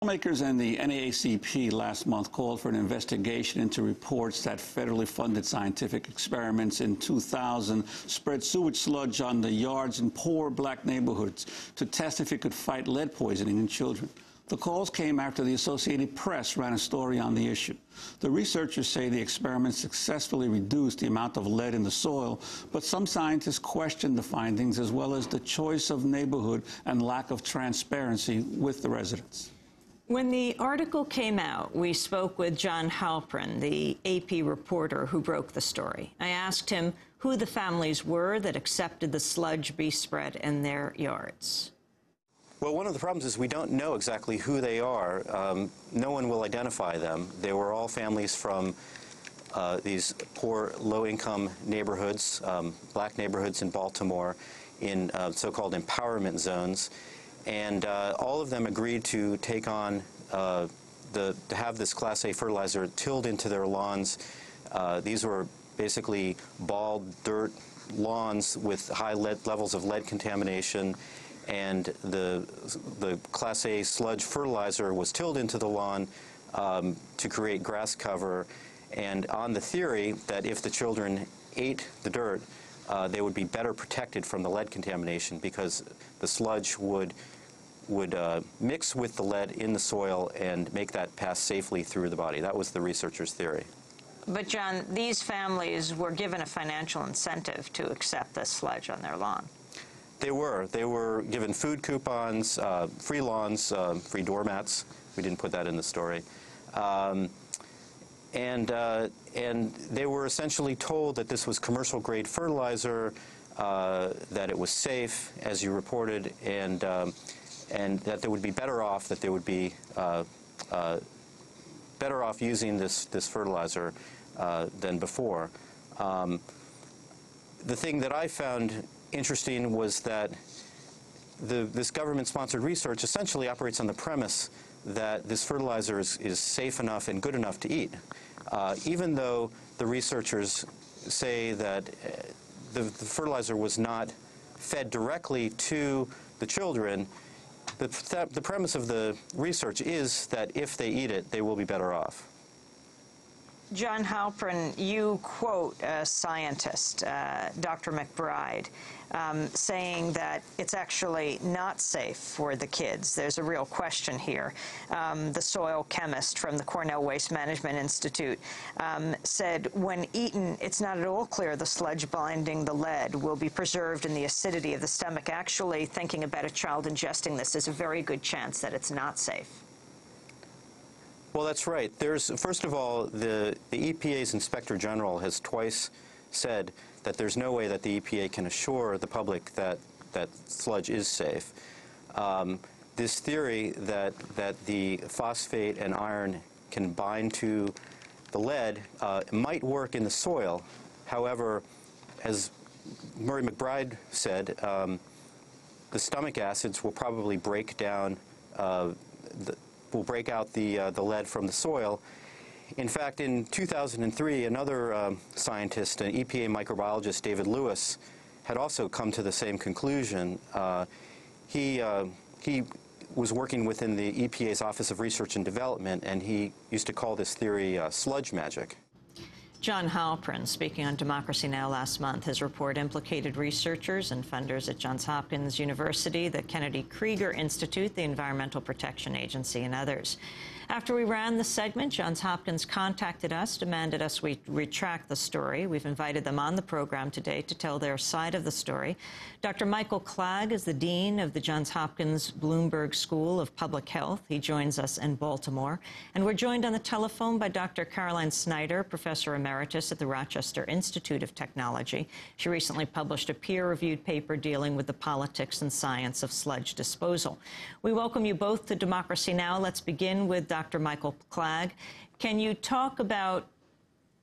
Lawmakers and the NAACP last month called for an investigation into reports that federally funded scientific experiments in 2000 spread sewage sludge on the yards in poor black neighborhoods to test if it could fight lead poisoning in children. The calls came after the Associated Press ran a story on the issue. The researchers say the experiment successfully reduced the amount of lead in the soil, but some scientists questioned the findings as well as the choice of neighborhood and lack of transparency with the residents. When the article came out, we spoke with John Halpern, the AP reporter who broke the story. I asked him who the families were that accepted the sludge be spread in their yards. Well, one of the problems is we don't know exactly who they are. No one will identify them. They were all families from these poor, low-income neighborhoods, black neighborhoods in Baltimore, in so-called empowerment zones. And all of them agreed to take on to have this Class A fertilizer tilled into their lawns. These were basically bald dirt lawns with high levels of lead contamination, and the Class A sludge fertilizer was tilled into the lawn to create grass cover, and on the theory that if the children ate the dirt, they would be better protected from the lead contamination because the sludge would mix with the lead in the soil and make that pass safely through the body. That was the researchers' theory. But, John, these families were given a financial incentive to accept this sludge on their lawn. They were. They were given food coupons, free lawns, free doormats. We didn't put that in the story. And they were essentially told that this was commercial-grade fertilizer, that it was safe, as you reported, and that they would be better off, that they would be better off using this fertilizer than before. The thing that I found interesting was that this government-sponsored research essentially operates on the premise that this fertilizer is safe enough and good enough to eat, even though the researchers say that the fertilizer was not fed directly to the children. The premise of the research is that if they eat it, they will be better off. John Halpern, you quote a scientist, Dr. McBride, saying that it's actually not safe for the kids. There's a real question here. The soil chemist from the Cornell Waste Management Institute said when eaten, it's not at all clear the sludge binding the lead will be preserved in the acidity of the stomach. Actually, thinking about a child ingesting this, there's a very good chance that it's not safe. Well, that's right. First of all, the EPA's Inspector General has twice said that there's no way that the EPA can assure the public that sludge is safe. This theory that the phosphate and iron can bind to the lead might work in the soil. However, as Murray McBride said, the stomach acids will probably break down will break out the lead from the soil. In fact, in 2003, another scientist, an EPA microbiologist, David Lewis, had also come to the same conclusion. He was working within the EPA's Office of Research and Development, and he used to call this theory sludge magic. John Halpern, speaking on Democracy Now! Last month, his report implicated researchers and funders at Johns Hopkins University, the Kennedy Krieger Institute, the Environmental Protection Agency, and others. After we ran the segment, Johns Hopkins contacted us, demanded us we retract the story. We've invited them on the program today to tell their side of the story. Dr. Michael Klag is the dean of the Johns Hopkins Bloomberg School of Public Health. He joins us in Baltimore. And we're joined on the telephone by Dr. Caroline Snyder, Professor Emeritus at the Rochester Institute of Technology. She recently published a peer-reviewed paper dealing with the politics and science of sludge disposal. We welcome you both to Democracy Now! Let's begin with Dr. Michael Klag. Can you talk about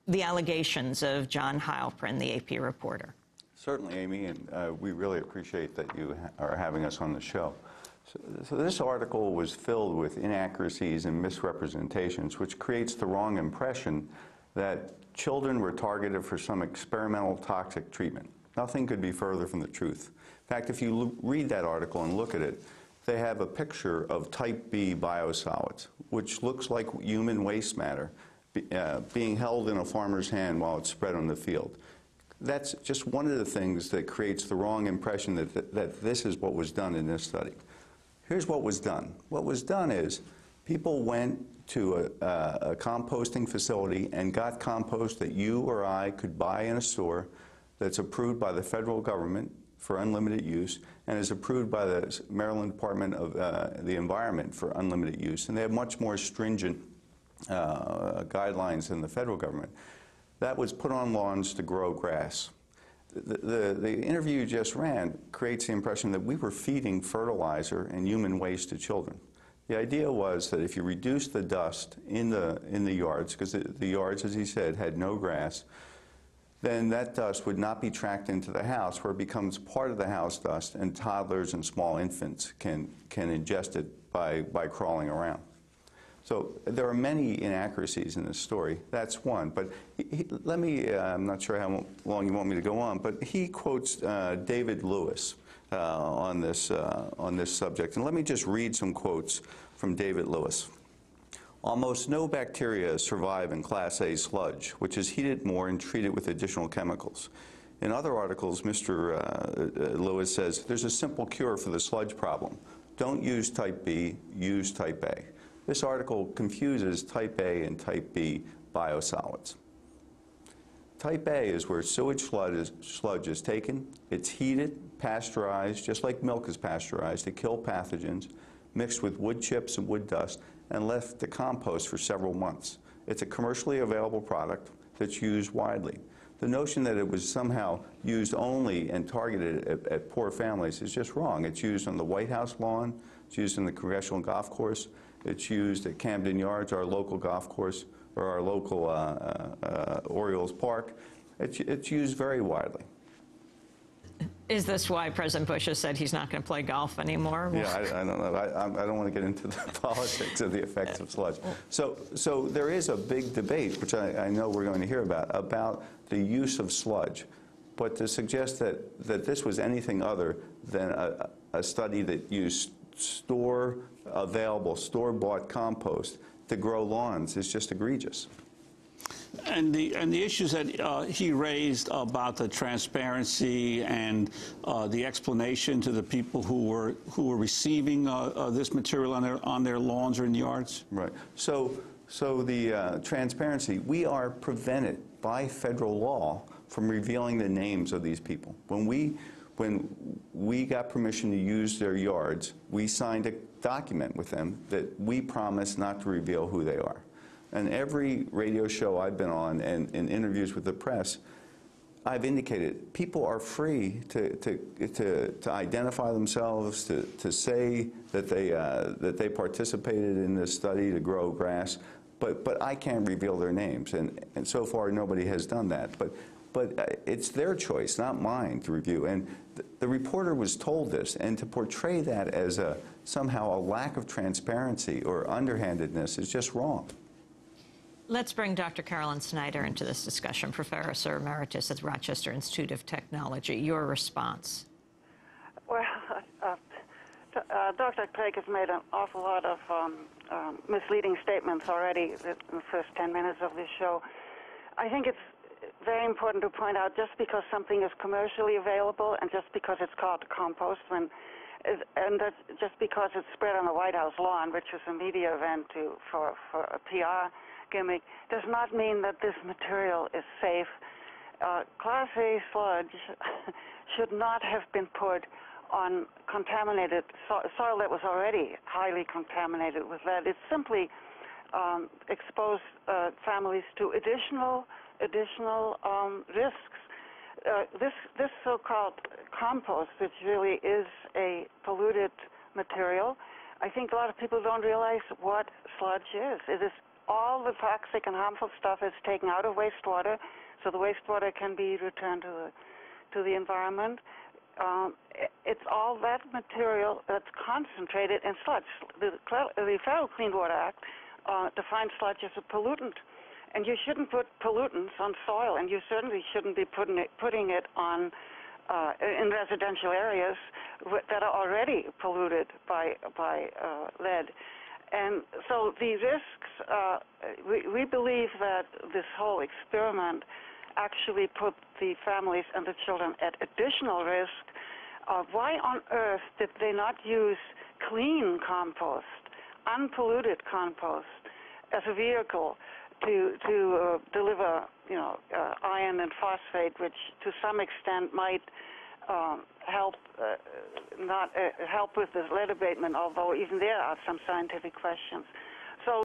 the allegations of John Halpern, the AP reporter? Certainly, Amy, and we really appreciate that you are having us on the show. So this article was filled with inaccuracies and misrepresentations, which creates the wrong impression that children were targeted for some experimental toxic treatment. Nothing could be further from the truth. In fact, if you read that article and look at it, they have a picture of type B biosolids, which looks like human waste matter being held in a farmer's hand while it's spread on the field. That's just one of the things that creates the wrong impression that this is what was done in this study. Here's what was done. What was done is people went to a composting facility and got compost that you or I could buy in a store that's approved by the federal government for unlimited use and is approved by the Maryland Department of the Environment for unlimited use. And they have much more stringent guidelines than the federal government. That was put on lawns to grow grass. The interview you just ran creates the impression that we were feeding fertilizer and human waste to children. The idea was that if you reduce the dust in the yards, because the yards, as he said, had no grass, then that dust would not be tracked into the house, where it becomes part of the house dust, and toddlers and small infants can ingest it by crawling around. So there are many inaccuracies in this story. That's one. But let me, I'm not sure how long you want me to go on, but he quotes David Lewis on this subject. And let me just read some quotes from David Lewis. Almost no bacteria survive in Class A sludge, which is heated more and treated with additional chemicals. In other articles, Mr. Lewis says, there's a simple cure for the sludge problem. Don't use type B, use type A. This article confuses type A and type B biosolids. Type A is where sewage sludge is taken, it's heated, pasteurized, just like milk is pasteurized, to kill pathogens, mixed with wood chips and wood dust, and left to compost for several months. It's a commercially available product that's used widely. The notion that it was somehow used only and targeted at poor families is just wrong. It's used on the White House lawn, it's used in the Congressional Golf Course, it's used at Camden Yards, our local golf course, or our local Orioles Park. It's used very widely. Is this why President Bush has said he's not going to play golf anymore? Yeah, I don't know. I don't want to get into the politics of the effects of sludge. So there is a big debate, which I know we're going to hear about the use of sludge. But to suggest that this was anything other than a study that used store-available, store-bought compost to grow lawns is just egregious. And the issues that he raised about the transparency and the explanation to the people who were receiving this material on their lawns or in yards. Right. So the transparency, we are prevented by federal law from revealing the names of these people. When we got permission to use their yards, we signed a document with them that we promised not to reveal who they are. And every radio show I've been on and in interviews with the press, I've indicated people are free to identify themselves, to say that they participated in this study to grow grass, but I can't reveal their names, and so far nobody has done that. But it's their choice, not mine, to review. And the reporter was told this, and to portray that as somehow a lack of transparency or underhandedness is just wrong. Let's bring Dr. Carolyn Snyder into this discussion, Professor Emeritus at the Rochester Institute of Technology. Your response? Well, Dr. Klag has made an awful lot of misleading statements already in the first 10 minutes of this show. I think it's very important to point out, just because something is commercially available and just because it's called compost, and that's just because it's spread on the White House lawn, which is a media event for a PR gimmick, does not mean that this material is safe. Class A sludge should not have been put on contaminated soil that was already highly contaminated with lead. It simply exposed families to additional risks. This so-called compost, which really is a polluted material, I think a lot of people don't realize what sludge is. It is all the toxic and harmful stuff is taken out of wastewater, so the wastewater can be returned to the environment. It's all that material that's concentrated in sludge. The Federal Clean Water Act defines sludge as a pollutant, and you shouldn't put pollutants on soil, and you certainly shouldn't be putting it on in residential areas that are already polluted by lead. And so the risks, we believe that this whole experiment actually put the families and the children at additional risk. Why on earth did they not use clean compost, unpolluted compost, as a vehicle to deliver, iron and phosphate, which to some extent might help help with the lead abatement, although even there are some scientific questions.